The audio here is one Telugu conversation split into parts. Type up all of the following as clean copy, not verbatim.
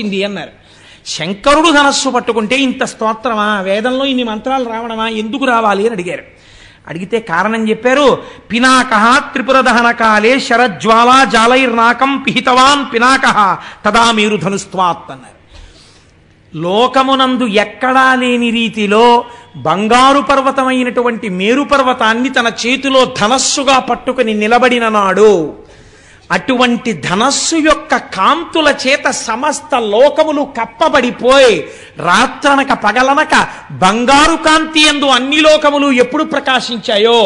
అన్నారు. శంకరుడు ధనస్సు పట్టుకుంటే ఇంత స్తోత్రమా, వేదంలో ఇన్ని మంత్రాలు రావడమా, ఎందుకు రావాలి అని అడిగారు. అడిగితే కారణం చెప్పారు. పినాకః త్రిపుర దహన కాలే శరజ్వాలా జాలైర్నాకం పిహితవాన్ పినాకః తదా మేరు ధనుస్త్వాత్ అన్నారు. లోకమునందు ఎక్కడా లేని రీతిలో బంగారు పర్వతమైనటువంటి మేరు పర్వతాన్ని తన చేతిలో ధనస్సుగా పట్టుకుని నిలబడిన నాడు, అటువంటి ధనస్సు యొక్క కాంతుల చేత సమస్త లోకములు కప్పబడిపోయి రాత్రనక పగలనక బంగారు కాంతి యందు అన్ని లోకములు ఎప్పుడు ప్రకాశించాయో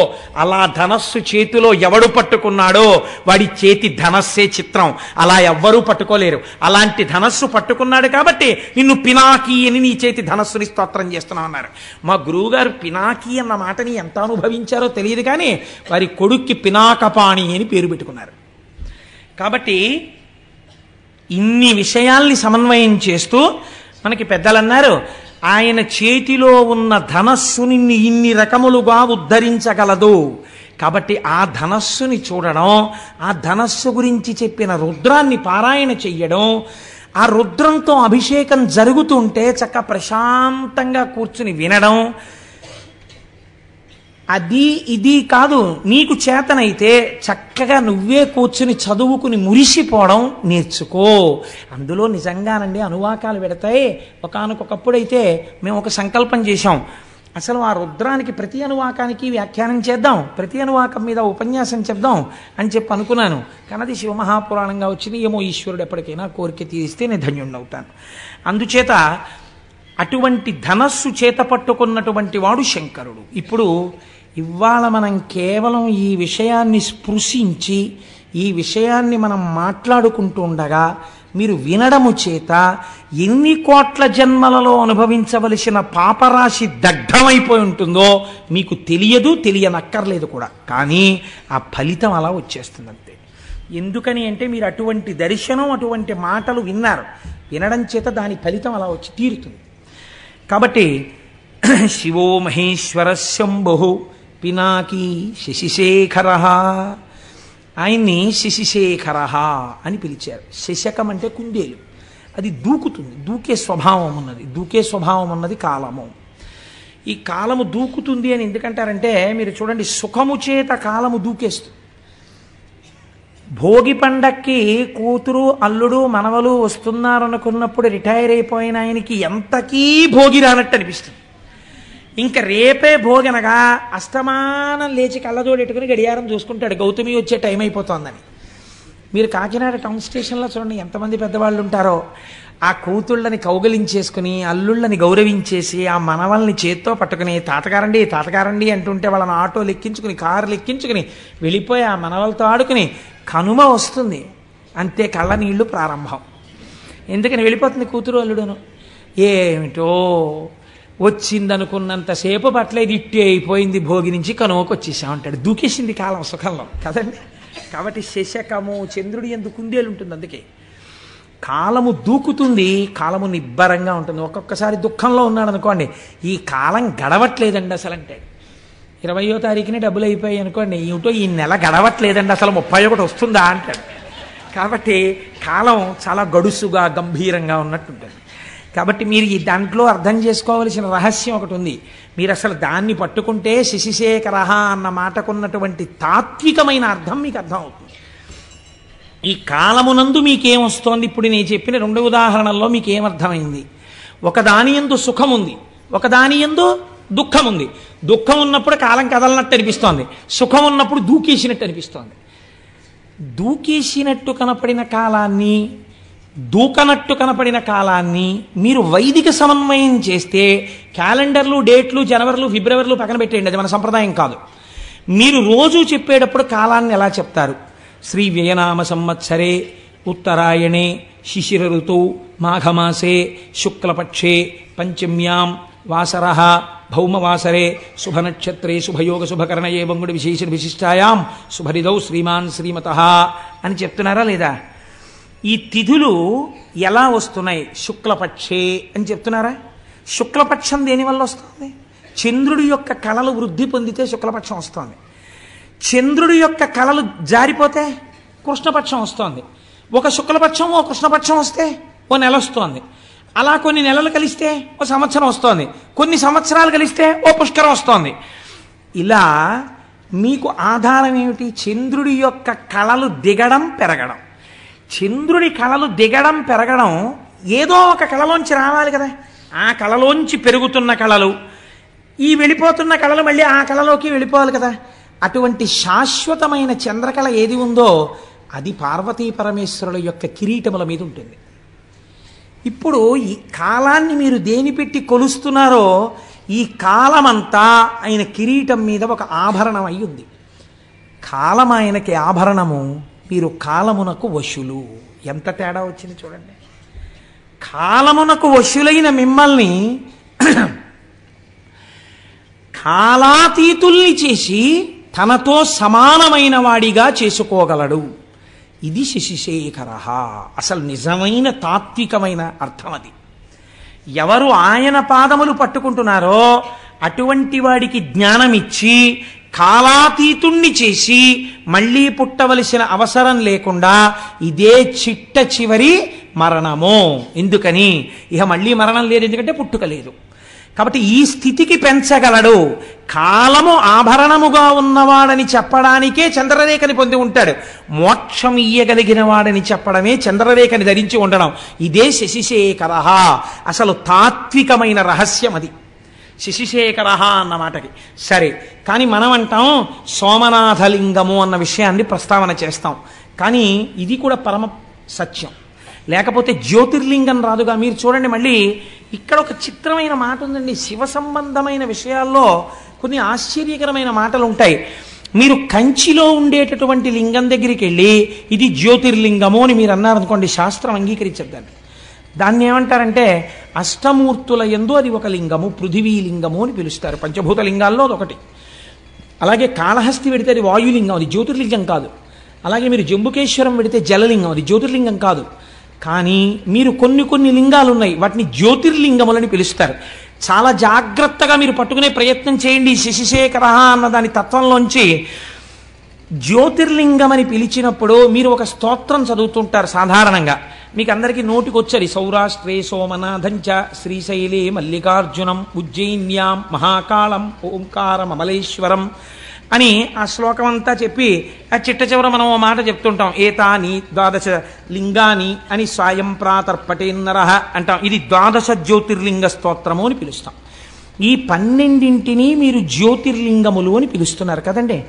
అలా ధనస్సు చేతిలో ఎవడు పట్టుకున్నాడో వాడి చేతి ధనస్సే చిత్రం. అలా ఎవ్వరూ పట్టుకోలేరు. అలాంటి ధనస్సు పట్టుకున్నాడు కాబట్టి నిన్ను పినాకి అని నీ చేతి ధనస్సుని స్తోత్రం చేస్తున్నావు అన్నారు. మా గురువుగారు పినాకి అన్న మాటని ఎంత అనుభవించారో తెలియదు, కానీ వారి కొడుక్కి పినాకపాణి అని పేరు పెట్టుకున్నారు. కాబట్టి ఇన్ని విషయాల్ని సమన్వయం చేస్తూ మనకి పెద్దలన్నారు, ఆయన చేతిలో ఉన్న ధనస్సుని ఇన్ని రకములుగా ఉద్ధరించగలదు. కాబట్టి ఆ ధనస్సుని చూడడం, ఆ ధనస్సు గురించి చెప్పిన రుద్రాన్ని పారాయణ చెయ్యడం, ఆ రుద్రంతో అభిషేకం జరుగుతుంటే చక్క ప్రశాంతంగా కూర్చుని వినడం, అది ఇది కాదు, నీకు చేతనైతే చక్కగా నువ్వే కూర్చుని చదువుకుని మురిసిపోవడం నేర్చుకో. అందులో నిజంగానండి అనువాకాలు పెడతాయి. ఒకానొకప్పుడైతే మేము ఒక సంకల్పం చేశాం, అసలు ఆ రుద్రానికి ప్రతి అనువాకానికి వ్యాఖ్యానం చేద్దాం, ప్రతి అనువాకం మీద ఉపన్యాసం చెప్దాం అని చెప్పి అనుకున్నాను. కానీ అది శివమహాపురాణంగా వచ్చింది. ఏమో ఈశ్వరుడు ఎప్పటికైనా కోరిక తీరిస్తే నేను ధన్యుణ్ణవుతాను. అందుచేత అటువంటి ధనస్సు చేత పట్టుకున్నటువంటి వాడు శంకరుడు. ఇప్పుడు ఇవాళ మనం కేవలం ఈ విషయాన్ని స్పృశించి ఈ విషయాన్ని మనం మాట్లాడుకుంటూ ఉండగా మీరు వినడము చేత ఎన్ని కోట్ల జన్మలలో అనుభవించవలసిన పాపరాశి దగ్ధమైపోయి ఉంటుందో మీకు తెలియదు, తెలియనక్కర్లేదు కూడా. కానీ ఆ ఫలితం అలా వచ్చేస్తుంది అంతే. ఎందుకని అంటే మీరు అటువంటి దర్శనం, అటువంటి మాటలు విన్నారు. వినడం చేత దాని ఫలితం అలా వచ్చి తీరుతుంది. కాబట్టి శివో మహేశ్వర శంభు పినాకీ శశిశేఖర, ఆయన్ని శశిశేఖర అని పిలిచారు. శశకం అంటే కుందేలు, అది దూకుతుంది, దూకే స్వభావం ఉన్నది. దూకే స్వభావం ఉన్నది కాలము. ఈ కాలము దూకుతుంది అని ఎందుకంటారంటే మీరు చూడండి, సుఖము చేత కాలము దూకేస్తుంది. భోగి పండక్కి కూతురు అల్లుడు మనవలు వస్తున్నారనుకున్నప్పుడు రిటైర్ అయిపోయిన ఆయనకి ఎంతకీ భోగి రానట్టు అనిపిస్తుంది. ఇంకా రేపే భోగనగా అస్తమానం లేచి కళ్ళజోడెట్టుకుని గడియారం చూసుకుంటాడు, గౌతమి వచ్చే టైం అయిపోతుందని. మీరు కాకినాడ టౌన్ స్టేషన్లో చూడండి ఎంతమంది పెద్దవాళ్ళు ఉంటారో. ఆ కూతుళ్ళని కౌగలించేసుకుని అల్లుళ్ళని గౌరవించేసి ఆ మనవల్ని చేత్తో పట్టుకుని తాతగారండి తాతగారండి అంటుంటే వాళ్ళని ఆటోలు ఎక్కించుకుని కారులు ఎక్కించుకుని వెళ్ళిపోయి ఆ మనవలతో ఆడుకుని కనుమ వస్తుంది, అంతే కళ్ళ నీళ్లు ప్రారంభం. ఎందుకని వెళ్ళిపోతుంది కూతురు అల్లుడును. ఏమిటో వచ్చిందనుకున్నంతసేపు పట్లేదు, ఇట్టే అయిపోయింది, భోగి నుంచి కనుమకు వచ్చేసామంటాడు. దూకేసింది కాలం సుఖంలో కదండి. కాబట్టి శశకము చంద్రుడి యందు కుందేలు ఉంటుంది. అందుకే కాలము దూకుతుంది, కాలము నిబ్బరంగా ఉంటుంది. ఒక్కొక్కసారి దుఃఖంలో ఉన్నాడు అనుకోండి, ఈ కాలం గడవట్లేదండి అసలు అంటే. 20వ తారీఖునే డబ్బులు అయిపోయాయి అనుకోండి, ఏమిటో ఈ నెల గడవట్లేదండి అసలు 31 వస్తుందా అంటాడు. కాబట్టి కాలం చాలా గడుసుగా గంభీరంగా ఉన్నట్టుంటుంది. కాబట్టి మీరు ఈ దాంట్లో అర్థం చేసుకోవలసిన రహస్యం ఒకటి ఉంది. మీరు అసలు దాన్ని పట్టుకుంటే శశిశేఖర అన్న మాటకున్నటువంటి తాత్వికమైన అర్థం మీకు అర్థం అవుతుంది. ఈ కాలమునందు మీకేమొస్తోంది, ఇప్పుడు నేను చెప్పిన 2 ఉదాహరణల్లో మీకేమర్థమైంది? ఒకదాని యందు సుఖం ఉంది, ఒకదాని యందు దుఃఖం ఉంది. దుఃఖం ఉన్నప్పుడు కాలం కదలనట్టు అనిపిస్తోంది, సుఖం ఉన్నప్పుడు దూకేసినట్టు అనిపిస్తోంది. దూకేసినట్టు కనపడిన కాలాన్ని, దూకనట్టు కనపడిన కాలాన్ని మీరు వైదిక సమన్వయం చేస్తే క్యాలెండర్లు, డేట్లు, జనవరిలు, ఫిబ్రవరిలు పక్కన పెట్టేయండి, అది మన సంప్రదాయం కాదు. మీరు రోజు చెప్పేటప్పుడు కాలాన్ని ఎలా చెప్తారు? శ్రీ వ్యయనామ సంవత్సరే ఉత్తరాయణే శిశిర ఋతౌ మాఘమాసే శుక్లపక్షే పంచమ్యాం వాసర భౌమవాసరే శుభనక్షత్రే శుభయోగ శుభకరణయే వంగుడి విశేష విశిష్టాయాం శుభరిదౌ శ్రీమాన్ శ్రీమతః అని చెప్తున్నారా లేదా? ఈ తిథులు ఎలా వస్తున్నాయి? శుక్లపక్షే అని చెప్తున్నారా? శుక్లపక్షం దేనివల్ల వస్తుంది? చంద్రుడి యొక్క కళలు వృద్ధి పొందితే శుక్లపక్షం వస్తుంది. చంద్రుడి యొక్క కళలు జారిపోతే కృష్ణపక్షం వస్తుంది. ఒక శుక్లపక్షం ఓ కృష్ణపక్షం వస్తే ఓ నెల వస్తోంది. అలా కొన్ని నెలలు కలిస్తే ఓ సంవత్సరం వస్తోంది, కొన్ని సంవత్సరాలు కలిస్తే ఓ పుష్కరం వస్తోంది. ఇలా మీకు ఆధారం ఏమిటి? చంద్రుడి యొక్క కళలు దిగడం పెరగడం. చంద్రుడి కళలు దిగడం పెరగడం ఏదో ఒక కళలోంచి రావాలి కదా. ఆ కళలోంచి పెరుగుతున్న కళలు, ఈ వెళ్ళిపోతున్న కళలు మళ్ళీ ఆ కళలోకి వెళ్ళిపోవాలి కదా. అటువంటి శాశ్వతమైన చంద్రకళ ఏది ఉందో అది పార్వతీ పరమేశ్వరుల యొక్క కిరీటముల మీద ఉంటుంది. ఇప్పుడు ఈ కాలాన్ని మీరు దేని పెట్టి కొలుస్తున్నారో ఈ కాలమంతా ఆయన కిరీటం మీద ఒక ఆభరణం అయి ఉంది. కాలం ఆయనకి ఆభరణము, మీరు కాలమునకు వశులు. ఎంత తేడా వచ్చింది చూడండి. కాలమునకు వశులైన మిమ్మల్ని కాలాతీతుల్ని చేసి తనతో సమానమైన వాడిగా చేసుకోగలడు. ఇది శశిశేఖర. అసలు నిజమైన తాత్వికమైన అర్థం అది. ఎవరు ఆయన పాదములు పట్టుకుంటున్నారో అటువంటి వాడికి జ్ఞానమిచ్చి కాలాతీతుణ్ణి చేసి మళ్ళీ పుట్టవలసిన అవసరం లేకుండా ఇదే చిట్ట చివరి మరణము. ఎందుకని? ఇక మళ్ళీ మరణం లేదు, ఎందుకంటే పుట్టుక లేదు. కాబట్టి ఈ స్థితికి పెంచగలడు. కాలము ఆభరణముగా ఉన్నవాడని చెప్పడానికే చంద్రరేఖని పొంది ఉంటాడు. మోక్షం ఇయ్యగలిగిన వాడని చెప్పడమే చంద్రరేఖని ధరించి ఉండడం. ఇదే శశిశేఖర. అసలు తాత్వికమైన రహస్యం అది, శశిశేఖర అన్న మాటకి. సరే, కానీ మనం అంటాం సోమనాథలింగము అన్న విషయాన్ని ప్రస్తావన చేస్తాం. కానీ ఇది కూడా పరమ సత్యం. లేకపోతే జ్యోతిర్లింగం రాదుగా. మీరు చూడండి, మళ్ళీ ఇక్కడ ఒక చిత్రమైన మాట ఉందండి. శివ సంబంధమైన విషయాల్లో కొన్ని ఆశ్చర్యకరమైన మాటలు ఉంటాయి. మీరు కంచిలో ఉండేటటువంటి లింగం దగ్గరికి వెళ్ళి ఇది జ్యోతిర్లింగము అని మీరు అన్నారనుకోండి, శాస్త్రం అంగీకరించద్దండి. దాన్ని ఏమంటారంటే అష్టమూర్తుల యందు అది ఒక లింగము, పృథివీలింగము అని పిలుస్తారు. పంచభూత లింగాల్లో అదొకటి. అలాగే కాళహస్తి పెడితే అది వాయులింగం, అది జ్యోతిర్లింగం కాదు. అలాగే మీరు జంబుకేశ్వరం పెడితే జలలింగం, అది జ్యోతిర్లింగం కాదు. కానీ మీరు కొన్ని లింగాలు ఉన్నాయి, వాటిని జ్యోతిర్లింగములని పిలుస్తారు. చాలా జాగ్రత్తగా మీరు పట్టుకునే ప్రయత్నం చేయండి. శశిశేఖర అన్న దాని తత్వంలోంచి జ్యోతిర్లింగం అని పిలిచినప్పుడు మీరు ఒక స్తోత్రం చదువుతుంటారు సాధారణంగా. మీకు అందరికీ నోటికొచ్చది. సౌరాష్ట్రే సోమనాథంచ శ్రీశైలే మల్లికార్జునం ఉజ్జయిన్యాం మహాకాళం ఓంకారం అమలేశ్వరం అని ఆ శ్లోకం అంతా చెప్పి ఆ చిట్ట చివర మనం ఓ మాట చెప్తుంటాం, ఏతాని ద్వాదశ లింగాని అని స్వయం ప్రాతర్పటేన్నరః అంటాం. ఇది ద్వాదశ జ్యోతిర్లింగ స్తోత్రము అని పిలుస్తాం. ఈ 12 మీరు జ్యోతిర్లింగములు అని పిలుస్తున్నారు కదండి.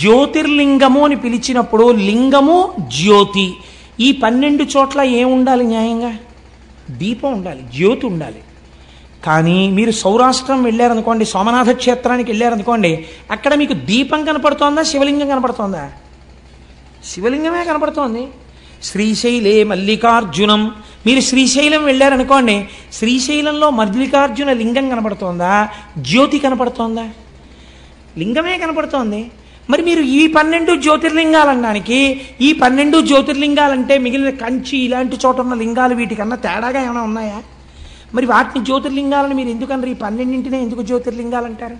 జ్యోతిర్లింగము అని పిలిచినప్పుడు లింగము జ్యోతి, ఈ 12 చోట్ల ఏముండాలి? న్యాయంగా దీపం ఉండాలి, జ్యోతి ఉండాలి. కానీ మీరు సౌరాష్ట్రం వెళ్ళారనుకోండి, సోమనాథ క్షేత్రానికి వెళ్ళారనుకోండి, అక్కడ మీకు దీపం కనపడుతోందా, శివలింగం కనపడుతోందా? శివలింగమే కనపడుతోంది. శ్రీశైలే మల్లికార్జునం, మీరు శ్రీశైలం వెళ్ళారనుకోండి, శ్రీశైలంలో మల్లికార్జున లింగం కనపడుతోందా, జ్యోతి కనపడుతోందా? లింగమే కనపడుతోంది. మరి మీరు ఈ 12 జ్యోతిర్లింగాలనడానికి, ఈ 12 జ్యోతిర్లింగాలంటే మిగిలిన కంచి ఇలాంటి చోట ఉన్న లింగాలు వీటికన్నా తేడాగా ఏమైనా ఉన్నాయా? మరి వాటిని జ్యోతిర్లింగాలను మీరు ఎందుకన్నారు? ఈ 12 ఎందుకు జ్యోతిర్లింగాలంటారు?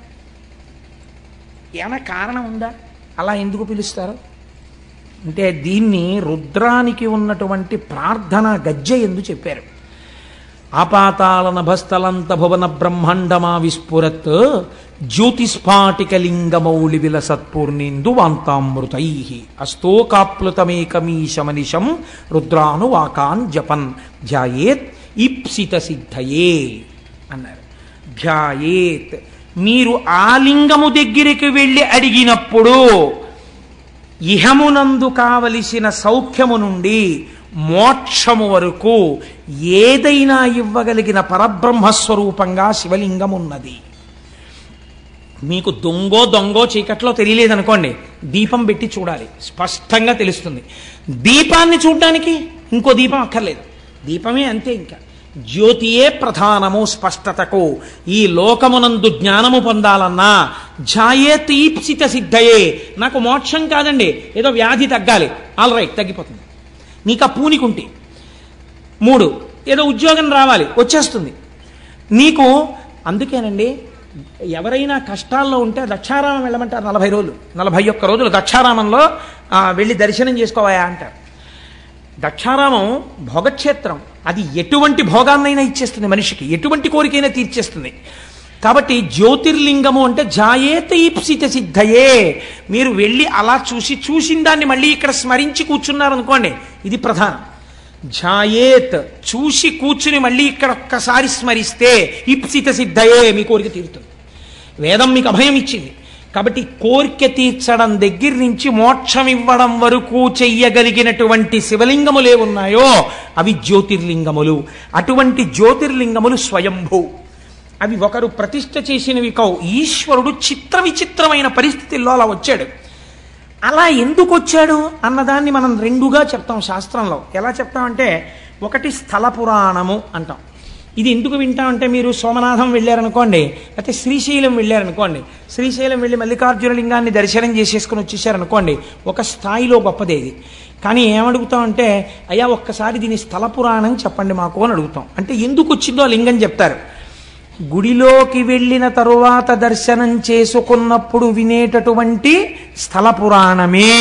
ఏమైనా కారణం ఉందా? అలా ఎందుకు పిలుస్తారు అంటే దీన్ని రుద్రానికి ఉన్నటువంటి ప్రార్థన గజ్జె ఎందు చెప్పారు. ఆపాతాల నభస్థలంత భువన బ్రహ్మాండమా విస్ఫురత్ జ్యోతిస్ఫాటికలింగమౌళి విలసత్పూర్ణేందు వాంతామృతై అస్తోకాప్లుతమేకమీశమనిశం రుద్రానువాకాన్ జపన్ ధ్యాయేత్ ఈప్సిత సిద్ధయే అన్నారు. ధ్యాయేత్, మీరు ఆ లింగము దగ్గరికి వెళ్ళి అడిగినప్పుడు ఇహమునందు కావలసిన సౌఖ్యము నుండి మోక్షము వరకు ఏదైనా ఇవ్వగలిగిన పరబ్రహ్మస్వరూపంగా శివలింగం ఉన్నది. మీకు దొంగో చీకట్లో తెలియలేదనుకోండి, దీపం పెట్టి చూడాలి, స్పష్టంగా తెలుస్తుంది. దీపాన్ని చూడడానికి ఇంకో దీపం అక్కర్లేదు, దీపమే అంతే. ఇంకా జ్యోతియే ప్రధానము స్పష్టతకు. ఈ లోకమునందు జ్ఞానము పొందాలన్నా ఝాయేత్ ఈప్సిత సిద్ధయే. నాకు మోక్షం కాదండి, ఏదో వ్యాధి తగ్గాలి, ఆల్ రైట్ తగ్గిపోతుంది. నీకు ఆ పూనికుంటే 3 ఏదో ఉద్యోగం రావాలి, వచ్చేస్తుంది నీకు. అందుకేనండి ఎవరైనా కష్టాల్లో ఉంటే దక్షారామం వెళ్ళమంటారు. 40 రోజులు 41 రోజులు దక్షారామంలో వెళ్ళి దర్శనం చేసుకోవాయా అంటారు. దక్షారామం భోగక్షేత్రం. అది ఎటువంటి భోగాన్నైనా ఇచ్చేస్తుంది మనిషికి, ఎటువంటి కోరికైనా తీర్చేస్తుంది. కాబట్టి జ్యోతిర్లింగము అంటే జాయేత ఈప్సిత సిద్ధయే. మీరు వెళ్ళి అలా చూసిన దాన్ని మళ్ళీ ఇక్కడ స్మరించి కూర్చున్నారనుకోండి, ఇది ప్రధానం. జాయేత్ చూసి కూర్చుని మళ్ళీ ఇక్కడ ఒక్కసారి స్మరిస్తే ఈప్సిత సిద్ధయే, మీ కోరిక తీరుతుంది. వేదం మీకు అభయం ఇచ్చింది. కాబట్టి కోరిక తీర్చడం దగ్గర నుంచి మోక్షం ఇవ్వడం వరకు చెయ్యగలిగినటువంటి శివలింగములు ఏమున్నాయో అవి జ్యోతిర్లింగములు. అటువంటి జ్యోతిర్లింగములు స్వయంభూ. అవి ఒకరు ప్రతిష్ఠ చేసినవి కావు. ఈశ్వరుడు చిత్ర విచిత్రమైన పరిస్థితుల్లో అలా వచ్చాడు. అలా ఎందుకు వచ్చాడు అన్నదాన్ని మనం రెండుగా చెప్తాం శాస్త్రంలో. ఎలా చెప్తామంటే, ఒకటి స్థల పురాణము అంటాం. ఇది ఎందుకు వింటామంటే, మీరు సోమనాథం వెళ్ళారనుకోండి, అయితే శ్రీశైలం వెళ్ళారనుకోండి, శ్రీశైలం వెళ్ళి మల్లికార్జున లింగాన్ని దర్శనం చేసేసుకుని వచ్చేసారనుకోండి, ఒక స్థాయిలో గొప్పదే ఇది. కానీ ఏమడుగుతామంటే, అయ్యా ఒక్కసారి దీని స్థల పురాణం చెప్పండి మాకు అని అడుగుతాం. అంటే ఎందుకు వచ్చిందో ఆ లింగం చెప్తారు. గుడిలోకి వెళ్ళిన తరువాత దర్శనం చేసుకున్నప్పుడు వినేటటువంటి స్థల పురాణమే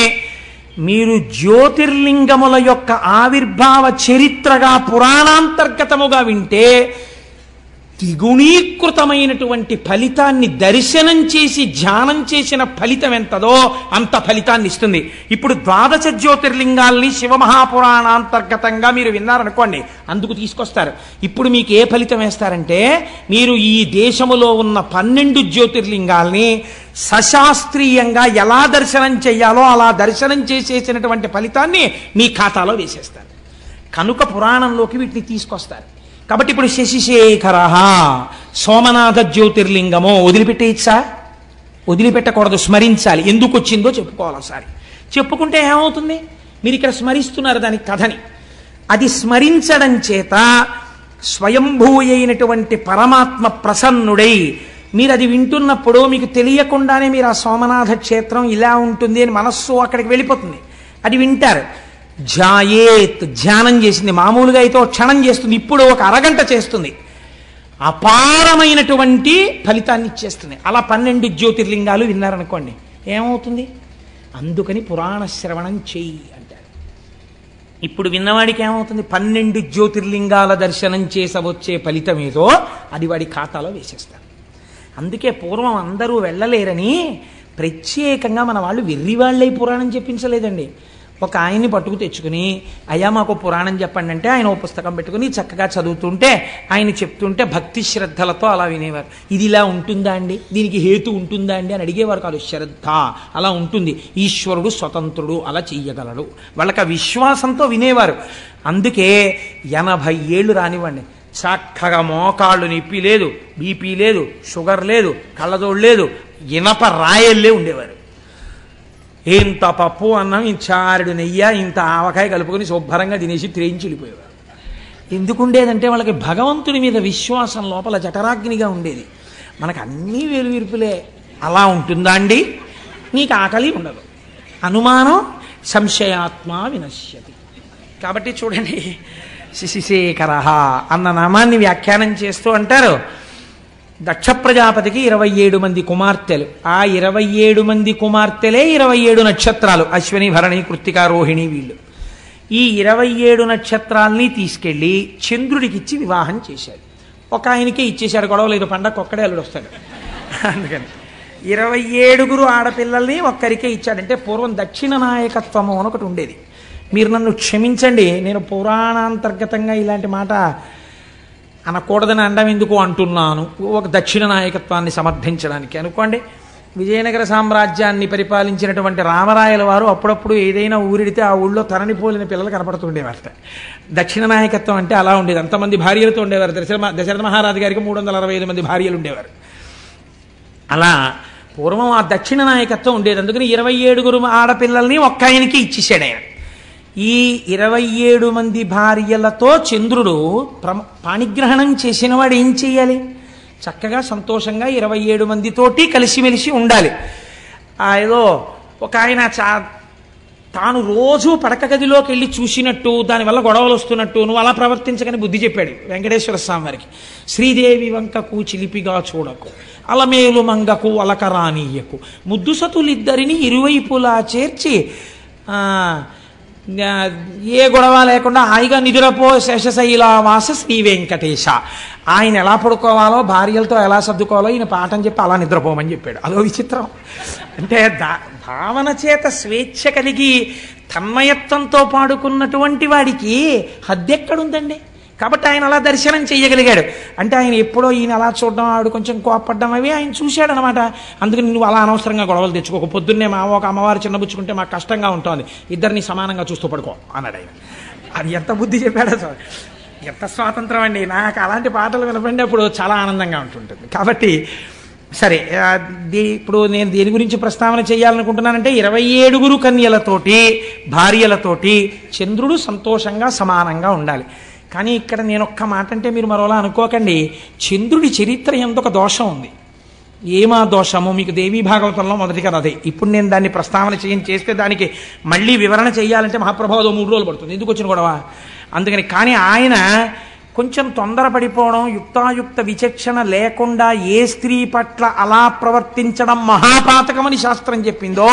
మీరు జ్యోతిర్లింగముల యొక్క ఆవిర్భావ చరిత్రగా పురాణాంతర్గతముగా వింటే ద్విగుణీకృతమైనటువంటి ఫలితాన్ని దర్శనం చేసి ధ్యానం చేసిన ఫలితం ఎంతదో అంత ఫలితాన్ని ఇస్తుంది. ఇప్పుడు 12 జ్యోతిర్లింగాల్ని శివమహాపురాణాంతర్గతంగా మీరు విన్నారనుకోండి, అందుకు తీసుకొస్తారు. ఇప్పుడు మీకు ఏ ఫలితం వేస్తారంటే, మీరు ఈ దేశములో ఉన్న 12 జ్యోతిర్లింగాల్ని సశాస్త్రీయంగా ఎలా దర్శనం చెయ్యాలో అలా దర్శనం చేసేసినటువంటి ఫలితాన్ని మీ ఖాతాలో వేసేస్తారు. కనుక పురాణంలోకి వీటిని తీసుకొస్తారు. కాబట్టి ఇప్పుడు శశిశేఖర సోమనాథ జ్యోతిర్లింగమో వదిలిపెట్టేయచ్చా? వదిలిపెట్టకూడదు, స్మరించాలి. ఎందుకు వచ్చిందో చెప్పుకోవాలి ఒకసారి. చెప్పుకుంటే ఏమవుతుంది? మీరు ఇక్కడ స్మరిస్తున్నారు దాని కథని. అది స్మరించడం చేత స్వయంభూ అయినటువంటి పరమాత్మ ప్రసన్నుడై మీరు అది వింటున్నప్పుడు మీకు తెలియకుండానే మీరు ఆ సోమనాథ క్షేత్రం ఇలా ఉంటుంది అని మనస్సు అక్కడికి వెళ్ళిపోతుంది. అది వింటారు. జాయేత్ ధ్యానం చేసింది. మామూలుగా అయితే క్షణం చేస్తుంది, ఇప్పుడు ఒక అరగంట చేస్తుంది. అపారమైనటువంటి ఫలితాన్ని ఇచ్చేస్తుంది. అలా 12 జ్యోతిర్లింగాలు విన్నారనుకోండి, ఏమవుతుంది? అందుకని పురాణ శ్రవణం చెయ్యి అంటారు. ఇప్పుడు విన్నవాడికి ఏమవుతుంది? 12 జ్యోతిర్లింగాల దర్శనం చేసవచ్చే ఫలితం ఏదో అది వాడి ఖాతాలో వేసేస్తారు. అందుకే పూర్వం అందరూ వెళ్ళలేరని ప్రత్యేకంగా మన వాళ్ళు వెర్రివాళ్ళై పురాణం చెప్పించలేదండి. ఒక ఆయన్ని పట్టుకు తెచ్చుకుని, అయ్యా మాకు పురాణం చెప్పండి అంటే ఆయన ఓ పుస్తకం పెట్టుకుని చక్కగా చదువుతుంటే ఆయన చెప్తుంటే భక్తి శ్రద్ధలతో అలా వినేవారు. ఇది ఇలా ఉంటుందా అండి, దీనికి హేతు ఉంటుందా అండి అని అడిగేవారు కాదు. శ్రద్ధ అలా ఉంటుంది, ఈశ్వరుడు స్వతంత్రుడు, అలా చెయ్యగలడు, వాళ్ళకి ఆ విశ్వాసంతో వినేవారు. అందుకే 80 ఏళ్ళు రానివ్వండి, చక్కగా మోకాళ్ళు నొప్పి లేదు, బీపీ లేదు, షుగర్ లేదు, కళ్ళజోడు లేదు, ఇనప రాయల్లే ఉండేవారు. ఇంత పప్పు అన్నం, ఇంత చారుడు నెయ్యి, ఇంత ఆవకాయ కలుపుకొని శుభ్రంగా తినేసి త్రేయించి వెళ్ళిపోయేవారు. ఎందుకు ఉండేదంటే వాళ్ళకి భగవంతుడి మీద విశ్వాసం లోపల జఠరాగ్నిగా ఉండేది. మనకు అన్నీ వేరువిరుపులే. అలా ఉంటుందా అండి? నీకు ఆకలి ఉండదు, అనుమానం సంశయాత్మ వినశ్యతి. కాబట్టి చూడండి, శశిశేఖర అన్న నామాన్ని వ్యాఖ్యానం చేస్తూ అంటారు, దక్ష ప్రజాపతికి 27 మంది కుమార్తెలు. ఆ 27 మంది కుమార్తెలే 27 నక్షత్రాలు, అశ్విని భరణి కృత్తిక రోహిణి. వీళ్ళు ఈ 27 నక్షత్రాల్ని తీసుకెళ్ళి చంద్రుడికిచ్చి వివాహం చేశాడు. ఒక ఆయనకే ఇచ్చేశాడు, గొడవ లేదు, పండగ ఒక్కడే అల్లుడు వస్తాడు. అందుకని 27 ఆడపిల్లల్ని ఒక్కరికే ఇచ్చాడంటే పూర్వం దక్షిణ నాయకత్వము అని ఒకటి ఉండేది. మీరు నన్ను క్షమించండి, నేను పురాణాంతర్గతంగా ఇలాంటి మాట అనకూడదని అండం ఎందుకు అంటున్నాను, ఒక దక్షిణ నాయకత్వాన్ని సమర్థించడానికి. అనుకోండి, విజయనగర సామ్రాజ్యాన్ని పరిపాలించినటువంటి రామరాయల వారు అప్పుడప్పుడు ఏదైనా ఊరిడితే ఆ ఊళ్ళో తరణిపోలిన పిల్లలు కనపడుతుండేవారట. దక్షిణ నాయకత్వం అంటే అలా ఉండేది. అంతమంది భార్యలతో ఉండేవారు. దశరథ మహారాజు గారికి 365 మంది భార్యలు ఉండేవారు. అలా పూర్వం ఆ దక్షిణ నాయకత్వం ఉండేది. అందుకని 27 ఆడపిల్లల్ని ఒక్క ఆయనకి ఇచ్చేసాడు ఆయన. ఈ 27 మంది భార్యలతో చంద్రుడు పాణిగ్రహణం చేసిన వాడు ఏం చెయ్యాలి? చక్కగా సంతోషంగా 27 మందితోటి కలిసిమెలిసి ఉండాలి. ఏదో ఒక ఆయన తాను రోజు పడక గదిలోకి వెళ్ళి చూసినట్టు, దానివల్ల గొడవలు వస్తున్నట్టు నువ్వు అలా ప్రవర్తించకని బుద్ధి చెప్పాడు వెంకటేశ్వర స్వామి వారికి. శ్రీదేవి వంకకు చిలిపిగా చూడకు, అలమేలు మంగకు అలకరానీయకు, ముద్దు సతులిద్దరిని ఇరువైపులా చేర్చి ఏ గొడవ లేకుండా హాయిగా నిద్రపో శేషశైలావాస శ్రీ వెంకటేశ. ఆయన ఎలా పడుకోవాలో భార్యలతో ఎలా సర్దుకోవాలో ఈయన పాఠం చెప్పి అలా నిద్రపోమని చెప్పాడు. అదో విచిత్రం. అంటే భావన చేత స్వేచ్ఛ కలిగి తన్మయత్వంతో పాడుకున్నటువంటి వాడికి హద్దెక్కడుందండి? కాబట్టి ఆయన అలా దర్శనం చేయగలిగాడు. అంటే ఆయన ఎప్పుడో ఈయన అలా చూడడం, ఆవిడ కొంచెం కోపడ్డం అవి ఆయన చూశాడనమాట. అందుకని నువ్వు అలా అనవసరంగా గొడవలు తెచ్చుకోక, పొద్దున్నే ఒక అమ్మవారు చిన్నబుచ్చుకుంటే మాకు కష్టంగా ఉంటుంది, ఇద్దరిని సమానంగా చూస్తూ పడుకో అన్నాడు ఆయన. అది ఎంత బుద్ధి చెప్పాడో సార్, ఎంత స్వాతంత్రం అండి. నాకు అలాంటి పాటలు వినపండి అప్పుడు చాలా ఆనందంగా ఉంటుంటుంది. కాబట్టి సరే, ఇప్పుడు నేను దేని గురించి ప్రస్తావన చేయాలనుకుంటున్నానంటే 27 కన్యలతోటి భార్యలతోటి చంద్రుడు సంతోషంగా సమానంగా ఉండాలి. కానీ ఇక్కడ నేను ఒక్క మాట అంటే మీరు మరోలా అనుకోకండి. చంద్రుడి చరిత్ర ఎంతొక దోషం ఉంది. ఏమా దోషము? మీకు దేవీ భాగవతంలో మొదటి కథ అదే. ఇప్పుడు నేను దాన్ని ప్రస్తావన చేస్తే దానికి మళ్ళీ వివరణ చేయాలంటే మహాప్రభావం 3 రోజులు పడుతుంది. ఎందుకు వచ్చిన గొడవ? అందుకని. కానీ ఆయన కొంచెం తొందరపడిపోవడం, యుక్తాయుక్త విచక్షణ లేకుండా ఏ స్త్రీ పట్ల అలా ప్రవర్తించడం మహాపాతకమని శాస్త్రం చెప్పిందో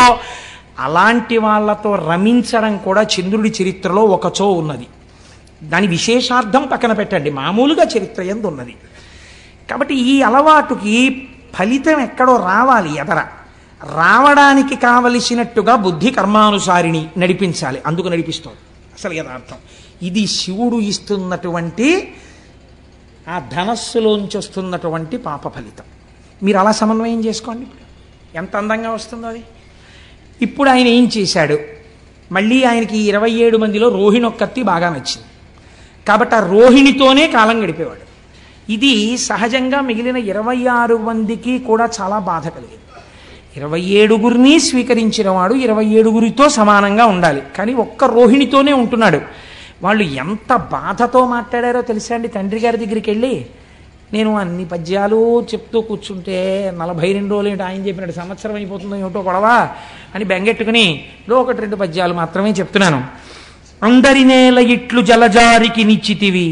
అలాంటి వాళ్లతో రమించడం కూడా చంద్రుడి చరిత్రలో ఒకచో ఉన్నది. దాని విశేషార్థం పక్కన పెట్టండి, మామూలుగా చరిత్ర యందు ఉన్నది. కాబట్టి ఈ అలవాటుకి ఫలితం ఎక్కడో రావాలి, ఎదర రావడానికి కావలసినట్టుగా బుద్ధి కర్మానుసారిని నడిపించాలి. అందుకు నడిపిస్తుంది అసలు యథార్థం. ఇది శివుడు ఇస్తున్నటువంటి ఆ ధనస్సులోంచి వస్తున్నటువంటి పాప ఫలితం. మీరు అలా సమన్వయం చేసుకోండి, ఎంత అందంగా వస్తుందో అది. ఇప్పుడు ఆయన ఏం చేశాడు? మళ్ళీ ఆయనకి 27 మందిలో రోహిణి ఒక్కత్తి బాగా నచ్చింది కాబట్టి ఆ రోహిణితోనే కాలం గడిపేవాడు. ఇది సహజంగా మిగిలిన 26 మందికి కూడా చాలా బాధ కలిగింది. 27 స్వీకరించిన వాడు 27 సమానంగా ఉండాలి, కానీ ఒక్క రోహిణితోనే ఉంటున్నాడు. వాళ్ళు ఎంత బాధతో మాట్లాడారో తెలుసా అండి? తండ్రి గారి దగ్గరికి వెళ్ళి, నేను అన్ని పద్యాలు చెప్తూ కూర్చుంటే 42 రోజులు ఏంటి, ఆయన చెప్పినట్టు సంవత్సరం అయిపోతుందో ఏమిటో గొడవ అని బెంగెట్టుకుని 1-2 పద్యాలు మాత్రమే చెప్తున్నాను. అందరి నేల ఇట్లు జలజారికి నిచ్చితివి,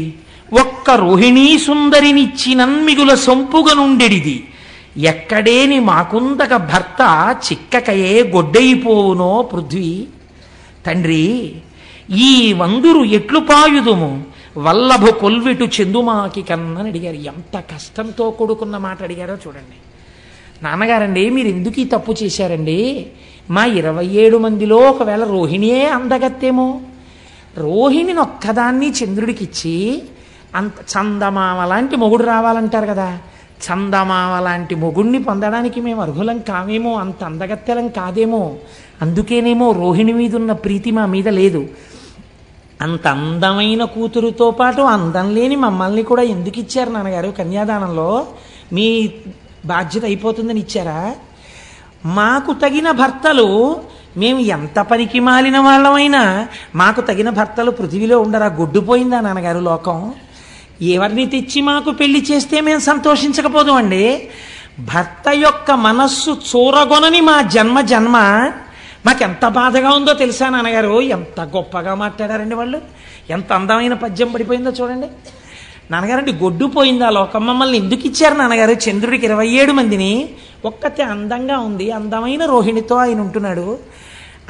ఒక్క రోహిణీ సుందరినిచ్చినన్మిగుల సొంపుగా నుండెడిది, ఎక్కడేని మాకుందక భర్త చిక్కకయే గొడ్డైపోవునో పృథ్వీ. తండ్రి, ఈ వందురు ఎట్లు పాయుదుము, వల్లభు కొల్విటు చెందుమాకి కన్నని అడిగారు. ఎంత కష్టంతో కూడుకున్న మాట అడిగారో చూడండి. నాన్నగారండి, మీరు ఎందుకు ఈ తప్పు చేశారండి? మా 27 మందిలో ఒకవేళ రోహిణియే అందగత్తేమో, రోహిణిని ఒక్కదాన్ని చంద్రుడికిచ్చి అంత చందమామ లాంటి మొగుడు రావాలంటారు కదా, చందమామ లాంటి మొగుడిని పొందడానికి మేము అర్హులం కావేమో, అంత అందగత్తెలం కాదేమో, అందుకేనేమో రోహిణి మీద ఉన్న ప్రీతి మా మీద లేదు. అంత అందమైన కూతురుతో పాటు అందం లేని మమ్మల్ని కూడా ఎందుకు ఇచ్చారు నాన్నగారు? కన్యాదానంలో మీ బాధ్యత అయిపోతుందని ఇచ్చారా? మాకు తగిన భర్తలు, మేము ఎంత పనికి మాలిన వాళ్ళమైనా మాకు తగిన భర్తలు పృథివీలో ఉండరా? గొడ్డుపోయిందా నాన్నగారు లోకం? ఎవరిని తెచ్చి మాకు పెళ్లి చేస్తే మేము సంతోషించకపోదు అండి. భర్త యొక్క మనస్సు చూరగొనని మా జన్మ మాకెంత బాధగా ఉందో తెలుసా నాన్నగారు? ఎంత గొప్పగా మాట్లాడారండి వాళ్ళు, ఎంత అందమైన పద్యం పడిపోయిందో చూడండి. నాన్నగారండి, గొడ్డుపోయిందా లోకం? మమ్మల్ని ఎందుకు ఇచ్చారు నాన్నగారు? చంద్రుడికి 27 మందిని, ఒక్కతే అందంగా ఉంది, అందమైన రోహిణితో ఆయన ఉంటున్నాడు.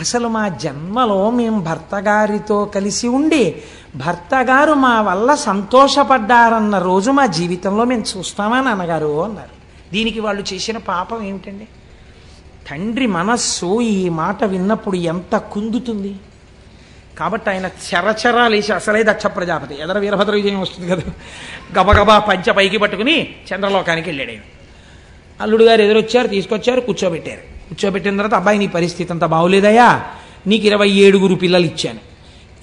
అసలు మా జన్మలో మేము భర్త గారితో కలిసి ఉండి భర్త గారు మా వల్ల సంతోషపడ్డారన్న రోజు మా జీవితంలో మేము చూస్తామా నాన్నగారు అన్నారు. దీనికి వాళ్ళు చేసిన పాపం ఏమిటండి? తండ్రి మనస్సు ఈ మాట విన్నప్పుడు ఎంత కుందుతుంది. కాబట్టి ఆయన చరచరాలేసి, అసలే దక్ష ప్రజాపతి, ఎదర వీరభద్ర విజయం వస్తుంది కదా, గబగబా పంచ పైకి పట్టుకుని చంద్రలోకానికి వెళ్ళాడు. ఆయన అల్లుడు గారు ఎదురొచ్చారు, తీసుకొచ్చారు, కూర్చోబెట్టారు. కూర్చోబెట్టిన తర్వాత, అబ్బాయి నీ పరిస్థితి అంతా బాగులేదయ్యా, నీకు 27 పిల్లలు ఇచ్చాను.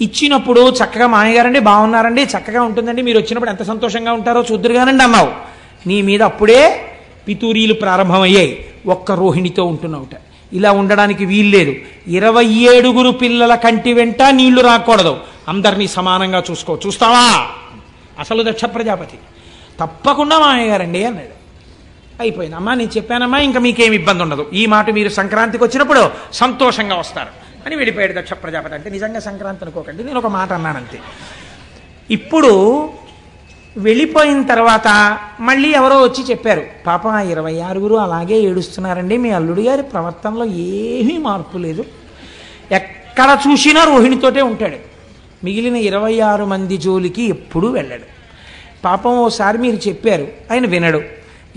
ఇచ్చినప్పుడు చక్కగా మామయ్యగారండి బాగున్నారండి, చక్కగా ఉంటుందండి, మీరు వచ్చినప్పుడు ఎంత సంతోషంగా ఉంటారో చూద్దురుగానండి అన్నావు. నీ మీద అప్పుడే పితూరీలు ప్రారంభమయ్యాయి, ఒక్క రోహిణితో ఉంటున్నావుట. ఇలా ఉండడానికి వీల్లేదు. 27 పిల్లల కంటి వెంట నీళ్లు రాకూడదు, అందరినీ సమానంగా చూస్తావా? అసలు దక్ష ప్రజాపతి. తప్పకుండా మామయ్యగారండి అన్నాడు. అయిపోయింది. అమ్మా నేను చెప్పానమ్మా, ఇంకా మీకేమి ఇబ్బంది ఉండదు, ఈ మాట మీరు సంక్రాంతికి వచ్చినప్పుడు సంతోషంగా వస్తారు అని వెళ్ళిపోయాడు దక్ష ప్రజాపతి. అంటే నిజంగా సంక్రాంతి అనుకోకండి, నేను ఒక మాట అన్నానంతే. ఇప్పుడు వెళ్ళిపోయిన తర్వాత మళ్ళీ ఎవరో వచ్చి చెప్పారు, పాపం 26 అలాగే ఏడుస్తున్నారండి, మీ అల్లుడి గారి ప్రవర్తనలో ఏమీ మార్పు లేదు, ఎక్కడ చూసినా రోహిణితోటే ఉంటాడు. మిగిలిన 26 మంది జోలికి ఎప్పుడూ వెళ్ళాడు. పాపం ఓసారి మీరు చెప్పారు, ఆయన వినడు.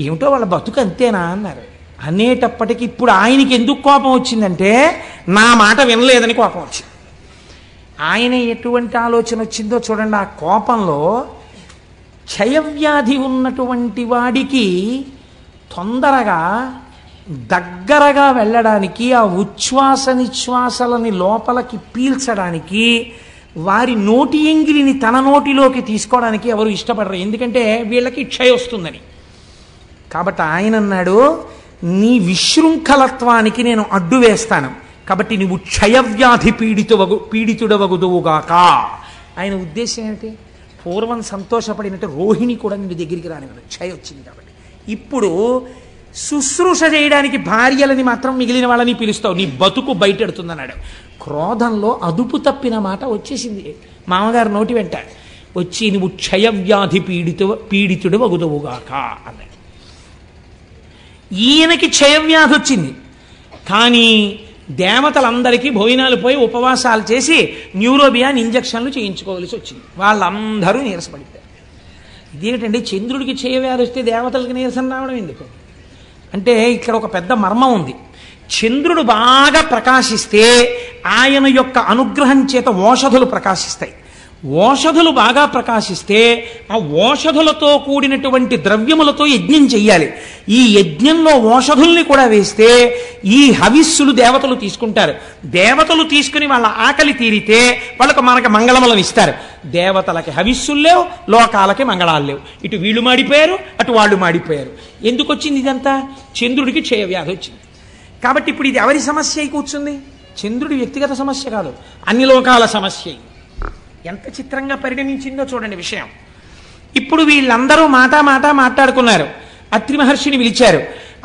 ఏమిటో వాళ్ళ బతుకు అంతేనా అన్నారు. అనేటప్పటికి ఇప్పుడు ఆయనకి ఎందుకు కోపం వచ్చిందంటే నా మాట వినలేదని కోపం వచ్చింది. ఆయన ఎటువంటి ఆలోచన వచ్చిందో చూడండి. ఆ కోపంలో క్షయవ్యాధి ఉన్నటువంటి వాడికి తొందరగా దగ్గరగా వెళ్ళడానికి, ఆ ఉచ్ఛ్వాస నిశ్వాసలని లోపలికి పీల్చడానికి, వారి నోటి ఎంగిలిని తన నోటిలోకి తీసుకోవడానికి ఎవరు ఇష్టపడరు. ఎందుకంటే వీళ్ళకి క్షయ వస్తుందని. కాబట్టి ఆయన అన్నాడు, నీ విశృంఖలత్వానికి నేను అడ్డు వేస్తాను, కాబట్టి నువ్వు క్షయవ్యాధి పీడితుడవగుదువుగాక. ఆయన ఉద్దేశం ఏమిటి? పూర్వం సంతోషపడినట్టు రోహిణి కూడా నిన్ను దగ్గరికి రానివ్వదు, క్షయ వచ్చింది కాబట్టి. ఇప్పుడు శుశ్రూష చేయడానికి భార్యలని మాత్రం మిగిలిన వాళ్ళని పిలుస్తావు, నీ బతుకు బయటెడుతుందన్నాడు. క్రోధంలో అదుపు తప్పిన మాట వచ్చేసింది మామగారు నోటి వెంట. వచ్చి నువ్వు క్షయవ్యాధి పీడితుడు వగుదువుగాక అన్నాడు. ఈయనకి క్షయవ్యాధి వచ్చింది, కానీ దేవతలందరికీ భోజనాలు పోయి ఉపవాసాలు చేసి న్యూరోబియాన్ ఇంజక్షన్లు చేయించుకోవాల్సి వచ్చింది. వాళ్ళందరూ నీరసపడిపోయారు. ఇదేమిటండి, చంద్రుడికి క్షయవ్యాధి వస్తే దేవతలకి నీరసం రావడం ఎందుకు అంటే ఇక్కడ ఒక పెద్ద మర్మం ఉంది. చంద్రుడు బాగా ప్రకాశిస్తే ఆయన యొక్క అనుగ్రహం చేత ఓషధులు ప్రకాశిస్తాయి. ఓషధులు బాగా ప్రకాశిస్తే ఆ ఓషధులతో కూడినటువంటి ద్రవ్యములతో యజ్ఞం చెయ్యాలి. ఈ యజ్ఞంలో ఓషధుల్ని కూడా వేస్తే ఈ హవిస్సులు దేవతలు తీసుకుంటారు. దేవతలు తీసుకుని వాళ్ళ ఆకలి తీరితే వాళ్ళకు మనకు మంగళములను ఇస్తారు. దేవతలకి హవిస్సులు లేవు, లోకాలకి మంగళాలు లేవు. ఇటు వీళ్ళు మాడిపోయారు, అటు వాళ్ళు మాడిపోయారు. ఎందుకు వచ్చింది ఇదంతా? చంద్రుడికి క్షయవ్యాధి వచ్చింది. కాబట్టి ఇప్పుడు ఇది ఎవరి సమస్య అయి కూర్చుంది? చంద్రుడి వ్యక్తిగత సమస్య కాదు, అన్ని లోకాల సమస్య. ఎంత చిత్రంగా పరిణమించిందో చూడండి విషయం. ఇప్పుడు వీళ్ళందరూ మాట్లాడుకున్నారు. అత్రి మహర్షిని పిలిచారు.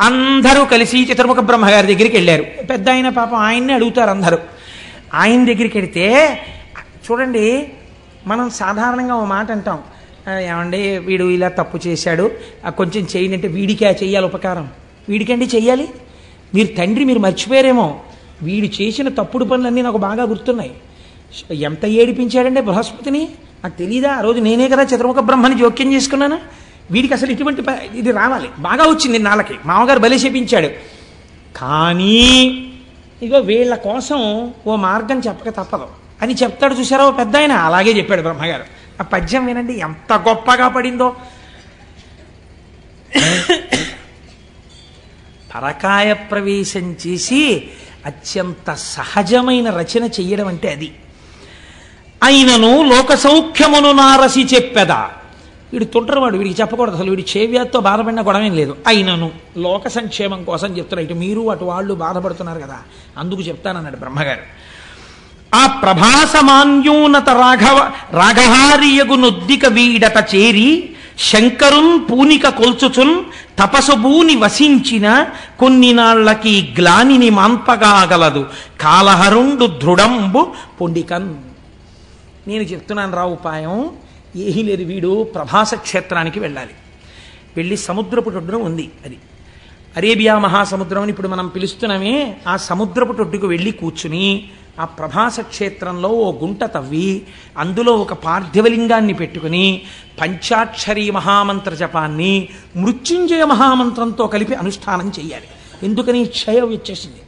అందరూ కలిసి చతుర్ముఖ బ్రహ్మగారి దగ్గరికి వెళ్ళారు. పెద్ద ఆయన పాపం ఆయన్ని అడుగుతారు అందరూ. ఆయన దగ్గరికి వెడితే చూడండి, మనం సాధారణంగా ఓ మాట అంటాం, ఏమండి వీడు ఇలా తప్పు చేశాడు, కొంచెం చేయండి అంటే, వీడికే చెయ్యాలి ఉపకారం? వీడికండి చెయ్యాలి? మీరు తండ్రి, మీరు మర్చిపోయారేమో, వీడు చేసిన తప్పుడు పనులన్నీ నాకు బాగా గుర్తున్నాయి. ఎంత ఏడిపించాడంటే బృహస్పతిని, నాకు తెలీదా? ఆ రోజు నేనే కదా చతుర్ముఖ బ్రహ్మని జోక్యం చేసుకున్నాను. వీడికి అసలు ఇటువంటి ఇది రావాలి, బాగా వచ్చింది నాళ్ళకి, మామగారు బలి చేపించాడు. కానీ ఇగో వీళ్ళ కోసం ఓ మార్గం చెప్పక తప్పదు అని చెప్తాడు. చూసారా ఓ పెద్ద ఆయన, అలాగే చెప్పాడు బ్రహ్మగారు. ఆ పద్యం వినండి ఎంత గొప్పగా పడిందో. పరకాయ ప్రవేశం చేసి అత్యంత సహజమైన రచన చెయ్యడం అంటే అది. అయినను లోక సౌఖ్యమును నారసి చెప్పెదా. వీడు తుంటరవాడు, వీడికి చెప్పకూడదు అసలు, వీడి క్షయవ్యాధితో బాధపడిన గొడవేం లేదు. అయినను లోక సంక్షేమం కోసం చెప్తున్నారు. ఇటు మీరు అటు వాళ్ళు బాధపడుతున్నారు కదా, అందుకు చెప్తానన్నాడు బ్రహ్మగారు. ఆ ప్రభాసమాన్యూనత రాఘహారియగు నొద్దిక వీడత చేరి శంకరున్ పూనిక కొల్చుచున్ తపసుభూని వసించిన కొన్ని నాళ్లకి గ్లానిని మాన్పగాగలదు కాలహరుండు దృఢంబు పొండికన్. నేను చెప్తున్నాను రా ఉపాయం, ఏమీ లేదు. వీడు ప్రభాస క్షేత్రానికి వెళ్ళాలి. వెళ్ళి సముద్రపు ఒడ్డున ఉంది, అది అరేబియా మహాసముద్రం అని ఇప్పుడు మనం పిలుస్తున్నామే, ఆ సముద్రపు ఒడ్డుకు వెళ్ళి కూర్చుని ఆ ప్రభాస క్షేత్రంలో ఓ గుంట తవ్వి అందులో ఒక పార్థివలింగాన్ని పెట్టుకుని పంచాక్షరీ మహామంత్ర జపాన్ని మృత్యుంజయ మహామంత్రంతో కలిపి అనుష్ఠానం చెయ్యాలి. ఎందుకని? క్షయం వచ్చేసింది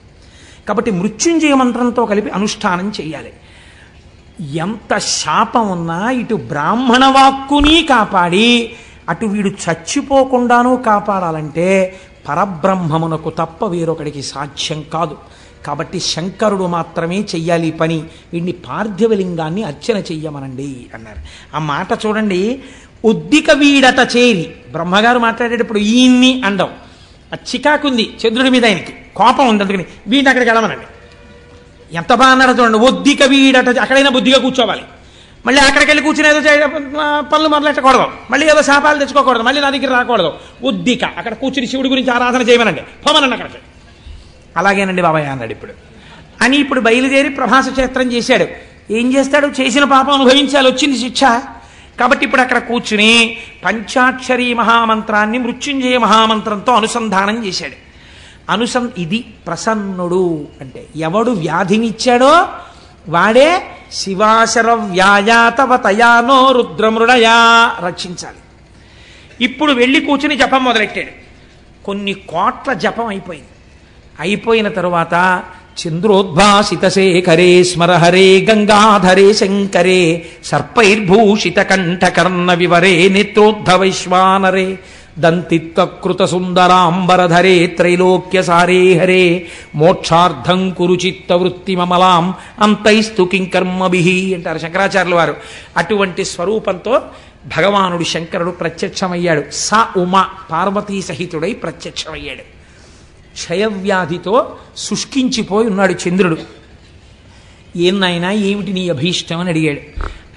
కాబట్టి మృత్యుంజయ మంత్రంతో కలిపి అనుష్ఠానం చెయ్యాలి. ఎంత శాపం ఉన్నా ఇటు బ్రాహ్మణ వాక్కుని కాపాడి అటు వీడు చచ్చిపోకుండానూ కాపాడాలంటే పరబ్రహ్మమునకు తప్ప వేరొకడికి సాధ్యం కాదు. కాబట్టి శంకరుడు మాత్రమే చెయ్యాలి ఈ పని. వీడిని పార్థివలింగాన్ని అర్చన చెయ్యమనండి అన్నారు. ఆ మాట చూడండి, ఉద్దిక వీడత చేరి. బ్రహ్మగారు మాట్లాడేటప్పుడు ఈయన్ని అండం, ఆ చికాకుంది చంద్రుడి మీద, ఆయనకి కోపం ఉంది, అందుకని వీడిని అక్కడికి వెళ్ళమనండి. ఎంత బాగా అన్నాడు చూడండి. ఒద్దిక వీడట, అక్కడైనా బుద్ధిగా కూర్చోవాలి. మళ్ళీ అక్కడికి వెళ్ళి కూర్చుని ఏదో పనులు మొదలెట్టకూడదు, మళ్ళీ ఏదో శాపాలు తెచ్చుకోకూడదు, మళ్ళీ నా దగ్గర రాకూడదు. ఉద్దిక అక్కడ కూర్చుని శివుడి గురించి ఆరాధన చేయమనండి, పోమనండి అక్కడికి. అలాగేనండి బాబాయ్ అన్నాడు ఇప్పుడు అని. ఇప్పుడు బయలుదేరి ప్రభాస క్షేత్రం చేశాడు. ఏం చేస్తాడు? చేసిన పాపం అనుభవించాలి, వచ్చింది శిక్ష. కాబట్టి ఇప్పుడు అక్కడ కూర్చుని పంచాక్షరీ మహామంత్రాన్ని మృత్యుంజయ మహామంత్రంతో అనుసంధానం చేశాడు. ఇది ప్రసన్నుడు అంటే ఎవడు వ్యాధినిచ్చాడో వాడే శివాశర వ్యాయాతవ తయానో రుద్రమృడయా రక్షించాలి. ఇప్పుడు వెళ్ళి కూర్చుని జపం మొదలెట్టాడు. కొన్ని కోట్ల జపం అయిపోయింది. అయిపోయిన తరువాత చంద్రోద్భాసిత శేఖరే స్మరహరే గంగాధరే శంకరే సర్పైర్భూషిత కంఠకర్ణ వివరే నేత్రోద్ధవైశ్వానరే దంతిత్వకృత సుందరాంబరధరే త్రైలోక్యసారే హరే మోక్షార్థం కురు చిత్తవృత్తి మమలాం అంతైస్తు కింకర్మభిః అంటారు శంకరాచార్యుల వారు. అటువంటి స్వరూపంతో భగవానుడు శంకరుడు ప్రత్యక్షమయ్యాడు. స ఉమ పార్వతీ సహితుడై ప్రత్యక్షమయ్యాడు. క్షయవ్యాధితో శుష్కించిపోయి ఉన్నాడు చంద్రుడు. ఏం నాయనా ఏమిటి నీ అభీష్టం అని అడిగాడు.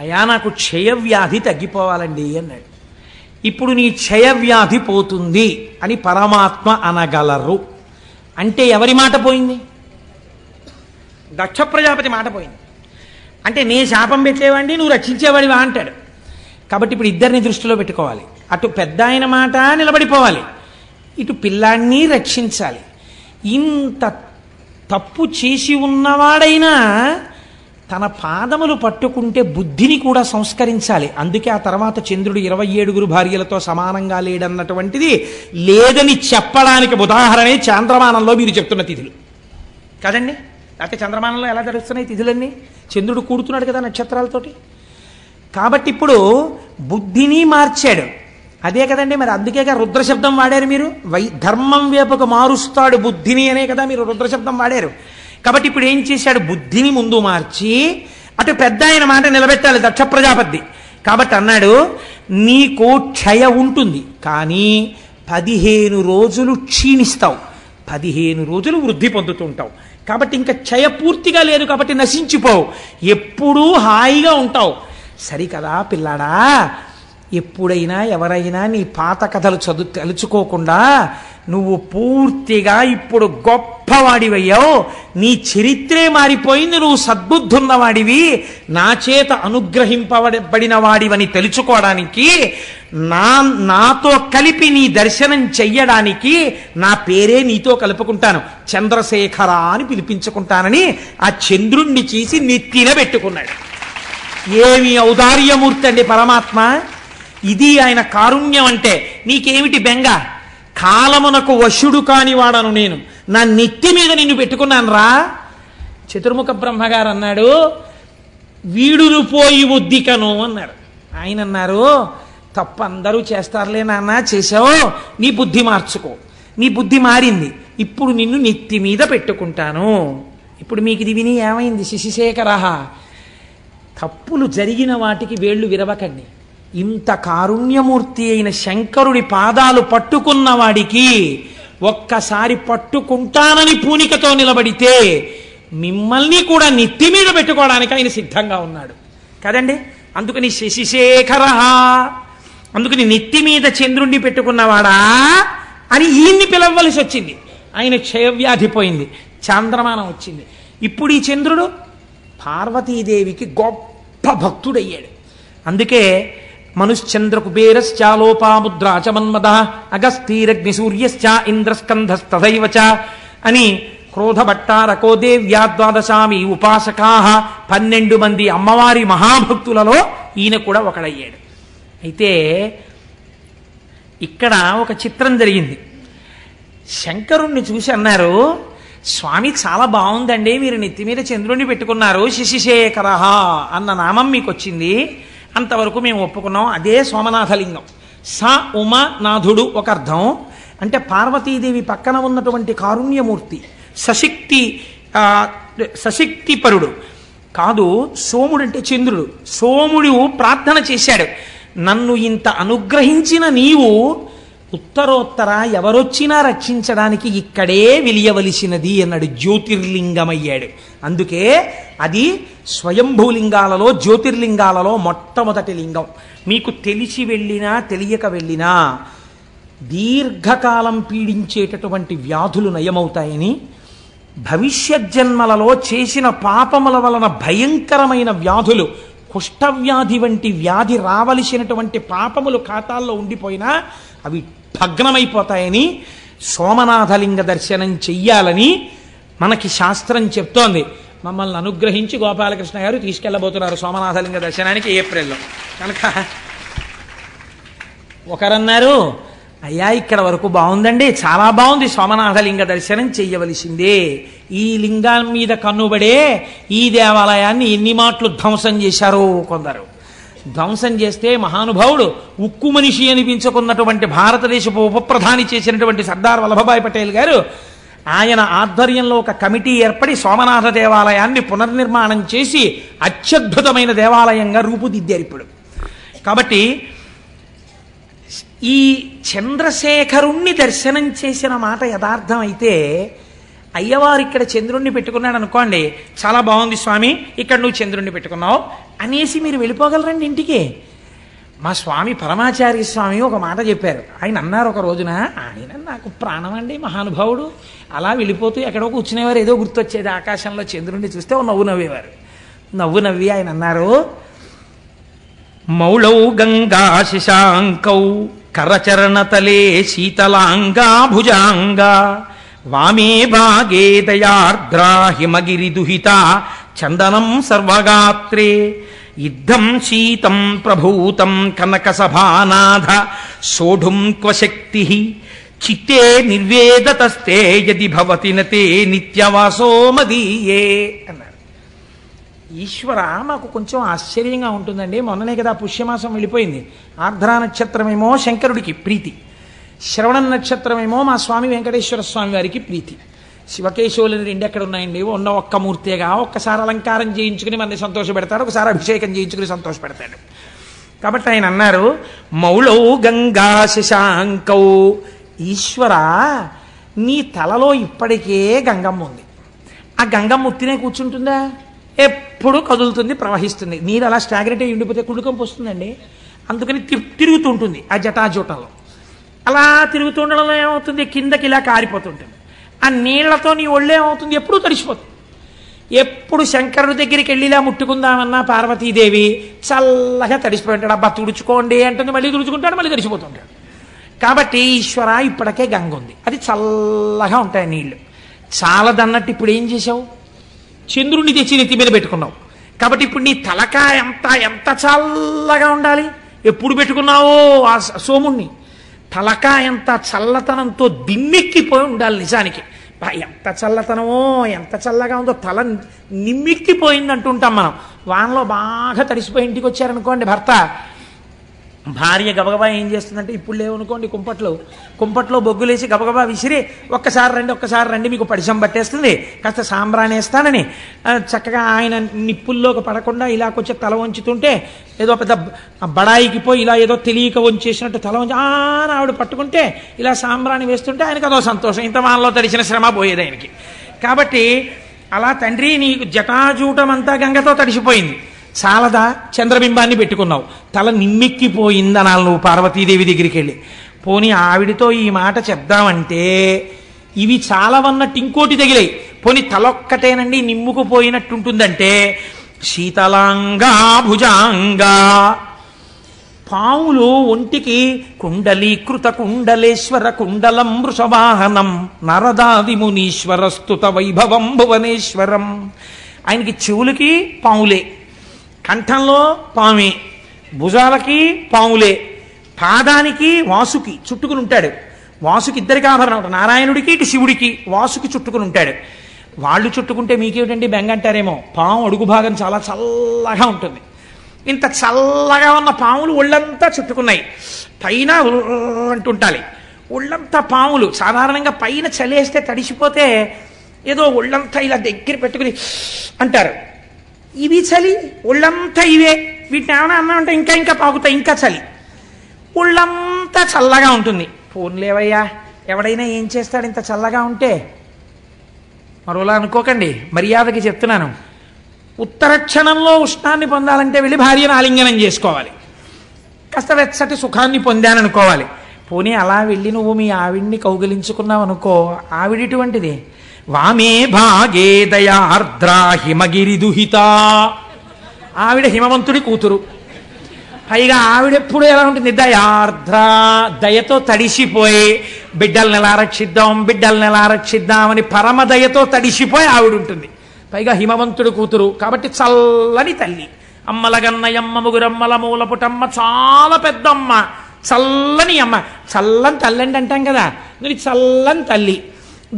అయ్యా నాకు క్షయవ్యాధి తగ్గిపోవాలండి అన్నాడు. ఇప్పుడు నీ క్షయవ్యాధి పోతుంది అని పరమాత్మ అనగలరు అంటే ఎవరి మాట పోయింది? దక్ష ప్రజాపతి మాట పోయింది. అంటే నే శాపం పెట్టేవాడిని నువ్వు రక్షించేవాడివా అంటాడు. కాబట్టి ఇప్పుడు ఇద్దరిని దృష్టిలో పెట్టుకోవాలి. అటు పెద్ద ఆయన మాట నిలబడిపోవాలి, ఇటు పిల్లాన్ని రక్షించాలి. ఇంత తప్పు చేసి ఉన్నవాడైనా తన పాదములు పట్టుకుంటే బుద్ధిని కూడా సంస్కరించాలి. అందుకే ఆ తర్వాత చంద్రుడు 27 భార్యలతో సమానంగా లేడన్నటువంటిది లేదని చెప్పడానికి ఉదాహరణే చాంద్రమానంలో మీరు చెప్తున్న తిథులు కదండి. లేకపోతే చంద్రమానంలో ఎలా జరుగుతున్నాయి తిథులన్నీ? చంద్రుడు కూడుతున్నాడు కదా నక్షత్రాలతోటి. కాబట్టి ఇప్పుడు బుద్ధిని మార్చాడు. అదే కదండి, మరి అందుకేగా రుద్రశబ్దం వాడారు మీరు. ధర్మం వైపుకు మారుస్తాడు బుద్ధిని అనే కదా మీరు రుద్రశబ్దం వాడారు. కాబట్టి ఇప్పుడు ఏం చేశాడు? బుద్ధిని ముందు మార్చి అటు పెద్ద ఆయన మాట నిలబెట్టాలి దక్ష ప్రజాపతి. కాబట్టి అన్నాడు నీకు క్షయ ఉంటుంది కానీ 15 రోజులు క్షీణిస్తావు, 15 రోజులు వృద్ధి పొందుతుంటావు. కాబట్టి ఇంకా క్షయ పూర్తిగా లేదు కాబట్టి నశించిపోవు, ఎప్పుడూ హాయిగా ఉంటావు. సరికదా పిల్లాడా, ఎప్పుడైనా ఎవరైనా నీ పాత కథలు తలుచుకోకుండా నువ్వు పూర్తిగా ఇప్పుడు గొప్పవాడివయ్యావు, నీ చరిత్రే మారిపోయింది, నువ్వు సద్బుద్ధున్నవాడివి, నా చేత అనుగ్రహింపబడిన వాడివని తెలుసుకోవడానికి నాతో కలిపి నీ దర్శనం చెయ్యడానికి నా పేరే నీతో కలుపుకుంటాను, చంద్రశేఖర అని పిలిపించుకుంటానని ఆ చంద్రుణ్ణి చేసి నెత్తిన పెట్టుకున్నాడు. ఏమి ఔదార్యమూర్తి అండి పరమాత్మ. ఇది ఆయన కారుణ్యం అంటే. నీకేమిటి బెంగ? కాలమునకు వశుడు కానివాడను నేను, నా నెత్తి మీద నిన్ను పెట్టుకున్నాను రా. చతుర్ముఖ బ్రహ్మగారు అన్నాడు వీడును పోయి ఉద్దికను అన్నారు. ఆయన అన్నారు తప్ప అందరూ చేస్తారులే నాన్న, చేసావు, నీ బుద్ధి మార్చుకో. నీ బుద్ధి మారింది, ఇప్పుడు నిన్ను నెత్తి మీద పెట్టుకుంటాను. ఇప్పుడు మీకు ఇది విని ఏమైంది? శశిశేఖర, తప్పులు జరిగిన వాటికి వేళ్ళు విరవకండి. ఇంత కారుణ్యమూర్తి అయిన శంకరుడి పాదాలు పట్టుకున్న వాడికి ఒక్కసారి పట్టుకుంటానని పూనికతో నిలబడితే మిమ్మల్ని కూడా నెత్తి మీద పెట్టుకోవడానికి ఆయన సిద్ధంగా ఉన్నాడు కదండి. అందుకని శశిశేఖర, అందుకని నెత్తి మీద చంద్రుణ్ణి పెట్టుకున్నవాడా అని ఈయన్ని పిలవలసి వచ్చింది. ఆయన క్షయవ్యాధి పోయింది, చాంద్రమానం వచ్చింది. ఇప్పుడు ఈ చంద్రుడు పార్వతీదేవికి గొప్ప భక్తుడయ్యాడు. అందుకే మనుశ్చంద్ర కుబేరశ్చాలోపాముద్రా చ మన్మద అగస్తీరగ్ని సూర్యశ్చ ఇంద్రస్కంధస్తథైవ చ అని క్రోధభట్టారకో దేవ్యా ద్వాదశామి ఉపాసకా 12 మంది అమ్మవారి మహాభక్తులలో ఈయన కూడా ఒకడయ్యాడు. అయితే ఇక్కడ ఒక చిత్రం జరిగింది. శంకరుణ్ణి చూసి అన్నారు స్వామి చాలా బాగుందండి, మీరు నెత్తి మీద చంద్రుణ్ణి పెట్టుకున్నారు, శశిశేఖర అన్న నామం మీకు వచ్చింది, అంతవరకు మేము ఒప్పుకున్నాం. అదే సోమనాథలింగం. స ఉమ నాథుడు ఒక అర్థం. అంటే పార్వతీదేవి పక్కన ఉన్నటువంటి కారుణ్యమూర్తి, సశక్తిపరుడు కాదు. సోముడు అంటే చంద్రుడు. సోముడు ప్రార్థన చేశాడు, నన్ను ఇంత అనుగ్రహించిన నీవు ఉత్తరోత్తర ఎవరొచ్చినా రక్షించడానికి ఇక్కడే వెలియవలసినది అన్నాడు. జ్యోతిర్లింగమయ్యాడు. అందుకే అది స్వయంభూలింగాలలో జ్యోతిర్లింగాలలో మొట్టమొదటి లింగం. మీకు తెలిసి వెళ్ళినా తెలియక వెళ్ళినా దీర్ఘకాలం పీడించేటటువంటి వ్యాధులు నయమవుతాయని, భవిష్యజ్జన్మలలో చేసిన పాపముల వలన భయంకరమైన వ్యాధులు, కుష్ఠవ్యాధి వంటి వ్యాధి రావలసినటువంటి పాపములు ఖాతాల్లో ఉండిపోయినా అవి భగ్నమైపోతాయని, సోమనాథలింగ దర్శనం చెయ్యాలని మనకి శాస్త్రం చెప్తోంది. మమ్మల్ని అనుగ్రహించి గోపాలకృష్ణ గారు తీసుకెళ్ళబోతున్నారు సోమనాథలింగ దర్శనానికి ఏప్రిల్లో. కనుక ఒకరన్నారు, అయ్యా ఇక్కడ వరకు బాగుందండి, చాలా బాగుంది, సోమనాథలింగ దర్శనం చెయ్యవలసిందే. ఈ లింగం మీద కన్నుబడే ఈ దేవాలయాన్ని ఎన్ని మాటలు ధ్వంసం చేశారో కొందరు. ధ్వంసం చేస్తే మహానుభావుడు ఉక్కు మనిషి అనిపించుకున్నటువంటి భారతదేశపు ఉప ప్రధాని చేసినటువంటి సర్దార్ వల్లభభాయ్ పటేల్ గారు, ఆయన ఆధ్వర్యంలో ఒక కమిటీ ఏర్పడి సోమనాథ దేవాలయాన్ని పునర్నిర్మాణం చేసి అత్యద్భుతమైన దేవాలయంగా రూపుదిద్దారు ఇప్పుడు. కాబట్టి ఈ చంద్రశేఖరుణ్ణి దర్శనం చేసిన మాట యథార్థం అయితే, అయ్యవారు ఇక్కడ చంద్రుణ్ణి పెట్టుకున్నాడు అనుకోండి, చాలా బాగుంది స్వామి ఇక్కడ నువ్వు చంద్రుణ్ణి పెట్టుకున్నావు అనేసి మీరు వెళ్ళిపోగలరండి ఇంటికి. మా స్వామి పరమాచార్య స్వామి ఒక మాట చెప్పారు. ఆయన అన్నారు ఒక రోజున, ఆయన నాకు ప్రాణం అండి మహానుభావుడు, అలా వెళ్ళిపోతూ ఎక్కడో కూర్చునేవారు, ఏదో గుర్తొచ్చేది ఆకాశంలో చంద్రుణ్ణి చూస్తే నవ్వు నవ్వేవారు. నవ్వు నవ్వి ఆయన అన్నారు, మౌళౌ గంగా శశాంకౌ కరచరణతలే శీతలాంగా భుజాంగా వామే భాగే దయార్ద్రా హిమగిరి దుహిత చందనం సర్వగాత్రే యుద్ధం శీతం ప్రభూతం కనక సభానాథ సోఢుం క్వశక్తి చిత్తే నిర్వేదతస్తే యది భవతి నతే నిత్యవాసో మదీయే అన్నారు. ఈశ్వర, మాకు కొంచెం ఆశ్చర్యంగా ఉంటుందండి. మొన్ననే కదా పుష్యమాసం వెళ్ళిపోయింది. ఆర్ద్రా నక్షత్రమేమో శంకరుడికి ప్రీతి, శ్రవణ నక్షత్రమేమో మా స్వామి వెంకటేశ్వర స్వామి వారికి ప్రీతి. శివకేశవులని రెండు ఎక్కడ ఉన్నాయండి? ఉన్న ఒక్క మూర్తిగా ఒక్కసారి అలంకారం చేయించుకుని మనని సంతోషపెడతాడు, ఒకసారి అభిషేకం చేయించుకుని సంతోషపెడతాడు. కాబట్టి ఆయన అన్నారు, మౌళౌ గంగా శశాంకౌ, ఈశ్వర నీ తలలో ఇప్పటికే గంగమ్మ ఉంది. ఆ గంగమ్మ ఉత్తినే కూర్చుంటుందా? ఎప్పుడు కదులుతుంది, ప్రవహిస్తుంది. నీరు అలా స్టాగ్నెట్ అయి ఉండిపోతే కుడుకంపు వస్తుందండి. అందుకని తిరుగుతుంటుంది ఆ జటాజూటంలో. అలా తిరుగుతుండడంలో ఏమవుతుంది, కిందకి ఇలా కారిపోతుంటుంది. ఆ నీళ్లతో నీ ఒళ్ళేమవుతుంది, ఎప్పుడూ తడిసిపోతుంది. ఎప్పుడు శంకరుడి దగ్గరికి వెళ్ళి ఇలా ముట్టుకుందామన్నా పార్వతీదేవి చల్లగా తడిసిపోయి ఉంటాడు. అబ్బా తుడుచుకోండి అంటుంది, మళ్ళీ తుడుచుకుంటాడు, మళ్ళీ తడిసిపోతుంటాడు. కాబట్టి ఈశ్వర ఇప్పటికే గంగ ఉంది, అది చల్లగా ఉంటాయి నీళ్లు. చాలదన్నట్టు ఇప్పుడు ఏం చేసావు, చంద్రుడిని తెచ్చి నెత్తి మీద పెట్టుకున్నావు. కాబట్టి ఇప్పుడు నీ తలకాయ ఎంత చల్లగా ఉండాలి. ఎప్పుడు పెట్టుకున్నావో ఆ సోముణ్ణి, తలకాయ ఎంత చల్లతనంతో దిమ్మెక్కిపోయి ఉండాలి. నిజానికి ఎంత చల్లతనమో, ఎంత చల్లగా ఉందో, తల నిమ్మెక్కిపోయింది అంటుంటాం మనం. వానలో బాగా తడిసిపోయి ఇంటికి వచ్చారనుకోండి భర్త, భార్య గబగబా ఏం చేస్తుందంటే, ఇప్పుడు లేవనుకోండి కుంపట్లో బొగ్గులేసి గబగబా విసిరి ఒక్కసారి రండి మీకు పడిశం పట్టేస్తుంది, కాస్త సాంబ్రాణి వేస్తానని చక్కగా ఆయన నిప్పుల్లోకి పడకుండా ఇలా కొంచెం తల వంచుతుంటే, ఏదో పెద్ద బడాయికి పోయి ఇలా ఏదో తెలియక వంచేసినట్టు తల వంచి ఆవిడ పట్టుకుంటే ఇలా సాంబ్రాణి వేస్తుంటే ఆయనకు అదో సంతోషం. ఇంత వానలో తడిసిన శ్రమ పోయేది ఆయనకి. కాబట్టి అలా తండ్రి నీకు జటాజూటం అంతా గంగతో తడిసిపోయింది, చాలదా చంద్రబింబాన్ని పెట్టుకున్నావు, తల నిమ్మెక్కిపోయిందనాలి నువ్వు పార్వతీదేవి దగ్గరికి వెళ్ళి. పోనీ ఆవిడితో ఈ మాట చెప్దామంటే ఇవి చాలవన్నట్టు ఇంకోటి తగిలాయి. పోనీ తలొక్కటేనండి నిమ్ముకుపోయినట్టుంటుందంటే శీతలాంగా భుజాంగా, పావులు ఒంటికి కుండలీకృత కుండలేశ్వర కుండలం వృషవాహనం నరదాది మునీశ్వర స్తుత వైభవం భువనేశ్వరం. ఆయనకి చెవులకి పావులే, కంఠంలో పామే, భుజాలకి పాములే, పాదానికి వాసుకి చుట్టుకుని ఉంటాడు. వాసుకి ఇద్దరికి ఆభరణం, నారాయణుడికి ఇటు శివుడికి వాసుకి చుట్టుకుని ఉంటాడు. వాళ్ళు చుట్టుకుంటే మీకేమిటండి బెంగ అంటారేమో. పాము అడుగు భాగం చాలా చల్లగా ఉంటుంది. ఇంత చల్లగా ఉన్న పాములు ఒళ్ళంతా చుట్టుకున్నాయి, పైన అంటుంటాలి. ఒళ్ళంతా పాములు సాధారణంగా పైన చలేస్తే తడిసిపోతే ఏదో ఒళ్ళంతా ఇలా దగ్గర పెట్టుకుని అంటారు. ఇవి చలి, ఒళ్ళంతా ఇవే. వీటిని ఏమైనా అన్నామంటే ఇంకా పాకుతాయి, ఇంకా చలి. ఒళ్ళంతా చల్లగా ఉంటుంది. పోన్లేవయ్యా, ఎవడైనా ఏం చేస్తాడు ఇంత చల్లగా ఉంటే? మరోలా అనుకోకండి, మర్యాదకి చెప్తున్నాను. ఉత్తర క్షణంలో ఉష్ణాన్ని పొందాలంటే వెళ్ళి భార్యను ఆలింగనం చేసుకోవాలి, కాస్త వెచ్చటి సుఖాన్ని పొందాననుకోవాలి. పోనీ అలా వెళ్ళి నువ్వు మీ ఆవిడ్ని కౌగిలించుకున్నావు అనుకో, ఆవిడిటువంటిది. వామే భాగే దయార్ద్రా హిమగిరి దుహిత, ఆవిడ హిమవంతుడి కూతురు. పైగా ఆవిడెప్పుడు ఎలా ఉంటుంది, దయార్ద్ర, దయతో తడిసిపోయి బిడ్డల్ని ఎలా రక్షిద్దాం అని పరమ దయతో తడిసిపోయి ఆవిడ ఉంటుంది. పైగా హిమవంతుడు కూతురు కాబట్టి చల్లని తల్లి. అమ్మలగన్నయమ్మ ముగురమ్మల మూలపుటమ్మ, చాలా పెద్దమ్మ, చల్లని అమ్మ. చల్లని తల్లండి అంటాం కదా, మరి చల్లని తల్లి.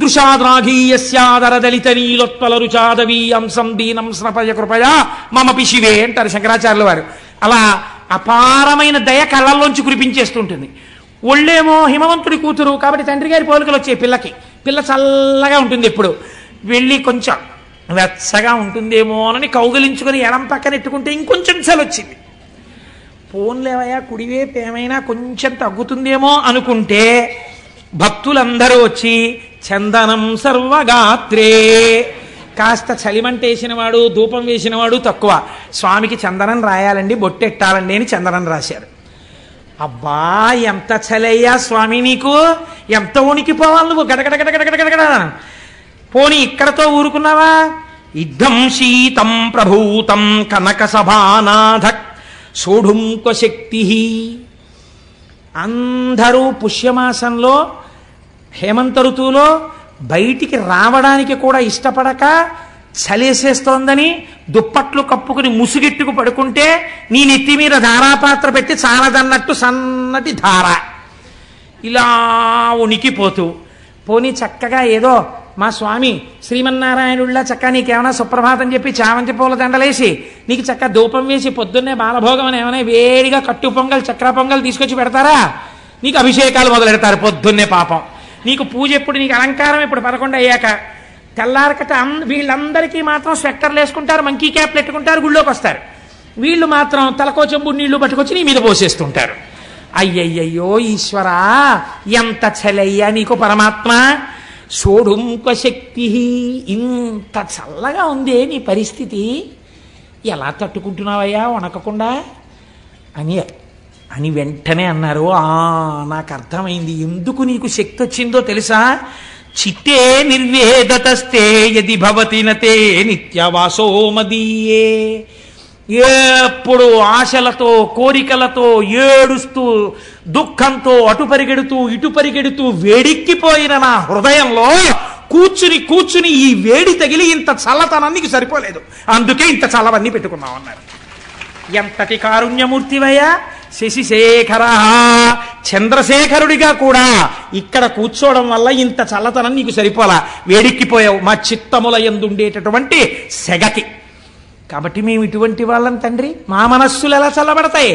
దృశాద్రాఘీయస్యాదరదలిత నీలోత్పల రుచాదవీ అంశం దీనం స్నపయ కృపయా మమ పిశివే అంటారు శంకరాచార్యుల వారు. అలా అపారమైన దయ కళ్ళల్లోంచి కురిపించేస్తుంటుంది. ఒళ్ళేమో హిమవంతుడి కూతురు కాబట్టి తండ్రి గారి పోలికలు వచ్చాయి పిల్లకి. పిల్ల చల్లగా ఉంటుంది ఎప్పుడు. వెళ్ళి కొంచెం వెచ్చగా ఉంటుందేమో అని కౌగిలించుకొని ఎడం పక్కన ఎట్టుకుంటే ఇంకొంచెం చలి వచ్చింది. పోన్లేవయ్యా కుడివైపు ఏమైనా కొంచెం తగ్గుతుందేమో అనుకుంటే భక్తులందరూ వచ్చి చందనం సర్వగాత్రే, కాస్త చలిమంటేసిన వాడు ధూపం వేసినవాడు తక్కువ, స్వామికి చందనం రాయాలండి బొట్టెట్టాలండి అని చందనం రాశారు. అబ్బా ఎంత చలయ్యా స్వామి నీకు, ఎంత ఉనికిపోవాలి నువ్వు, గడగడగడగడగడగడ. పోనీ ఇక్కడతో ఊరుకున్నావా? ఇద్దం శీతం ప్రభూతం కనక సభానాథ సోఢుంక శక్తి. అందరూ పుష్యమాసంలో హేమంత ఋతువులో బయటికి రావడానికి కూడా ఇష్టపడక చలేసేస్తోందని దుప్పట్లు కప్పుకుని ముసుగెట్టుకు పడుకుంటే నీ నెత్తి మీద ధారాపాత్ర పెట్టి చాలదన్నట్టు సన్నటి ధార ఇలా ఉనికిపోతూ, పోనీ చక్కగా ఏదో మా స్వామి శ్రీమన్నారాయణుళ్ళ చక్క నీకేమైనా సుప్రభాతం చెప్పి చామంతి పూల దండలేసి నీకు చక్క ధూపం వేసి పొద్దున్నే బాలభోగం అని ఏమైనా వేడిగా కట్టు పొంగల్ చక్ర పొంగల్ తీసుకొచ్చి పెడతారా? నీకు అభిషేకాలు మొదలెడతారు పొద్దున్నే. పాపం నీకు పూజ ఎప్పుడు, నీకు అలంకారం ఎప్పుడు 11 అయ్యాక. తెల్లారకట వీళ్ళందరికీ మాత్రం స్వెట్టర్లు వేసుకుంటారు, మంకీ క్యాప్లు పెట్టుకుంటారు, గుళ్ళోకి వస్తారు. వీళ్ళు మాత్రం తలకో చెంబు నీళ్లు పట్టుకొచ్చి నీ మీద పోసేస్తుంటారు. అయ్యయ్యో ఈశ్వరా ఎంత చలయ్యా నీకు పరమాత్మ. సోఢుంక శక్తి, ఇంత చల్లగా ఉందే నీ పరిస్థితి, ఎలా తట్టుకుంటున్నావయ్యా వణకకుండా అని వెంటనే అన్నారు. నాకు అర్థమైంది ఎందుకు నీకు శక్తి వచ్చిందో తెలుసా? చిత్తే నిర్వేదతస్తే యది భవతి నతే నిత్యవాసో మదీయే. ఎప్పుడు ఆశలతో కోరికలతో ఏడుస్తూ దుఃఖంతో అటు పరిగెడుతూ ఇటు పరిగెడుతూ వేడెక్కిపోయిన నా హృదయంలో కూర్చుని కూర్చుని ఈ వేడి తగిలి ఇంత చల్లతనానికి సరిపోలేదు, అందుకే ఇంత చల్లవన్నీ పెట్టుకున్నావు అన్నారు. ఎంతటి కారుణ్యమూర్తివయ్యా శశిశేఖర. చంద్రశేఖరుడిగా కూడా ఇక్కడ కూర్చోవడం వల్ల ఇంత చల్లతనం నీకు సరిపోలా, వేడెక్కిపోయావు మా చిత్తముల యందుండేటటువంటి సెగకి. కాబట్టి మేము ఇటువంటి వాళ్ళం తండ్రి, మా మనస్సులు ఎలా చల్లబడతాయి?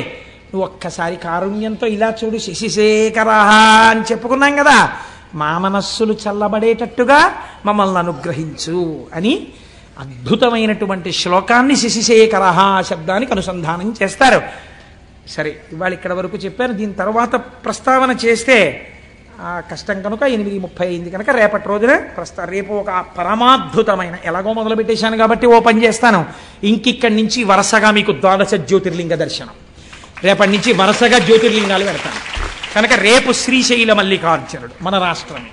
నువ్వు ఒక్కసారి కారుణ్యంతో ఇలా చూడు, శశిశేఖర అని చెప్పుకున్నాం కదా, మా మనస్సులు చల్లబడేటట్టుగా మమ్మల్ని అనుగ్రహించు అని అద్భుతమైనటువంటి శ్లోకాన్ని శశిశేఖర శబ్దానికి అనుసంధానం చేస్తారు. సరే ఇవాళ ఇక్కడ వరకు చెప్పాను. దీని తర్వాత ప్రస్తావన చేస్తే కష్టం కనుక 8:30 అయింది కనుక రేపటి రోజున రేపు ఒక పరమాద్భుతమైన, ఎలాగో మొదలు పెట్టేశాను కాబట్టి ఓ పని చేస్తాను, ఇంకిక్కడి నుంచి వరుసగా మీకు 12 జ్యోతిర్లింగ దర్శనం, రేపటి నుంచి వరుసగా జ్యోతిర్లింగాలు పెడతాను కనుక రేపు శ్రీశైల మల్లికార్జునుడు మన రాష్ట్రమే.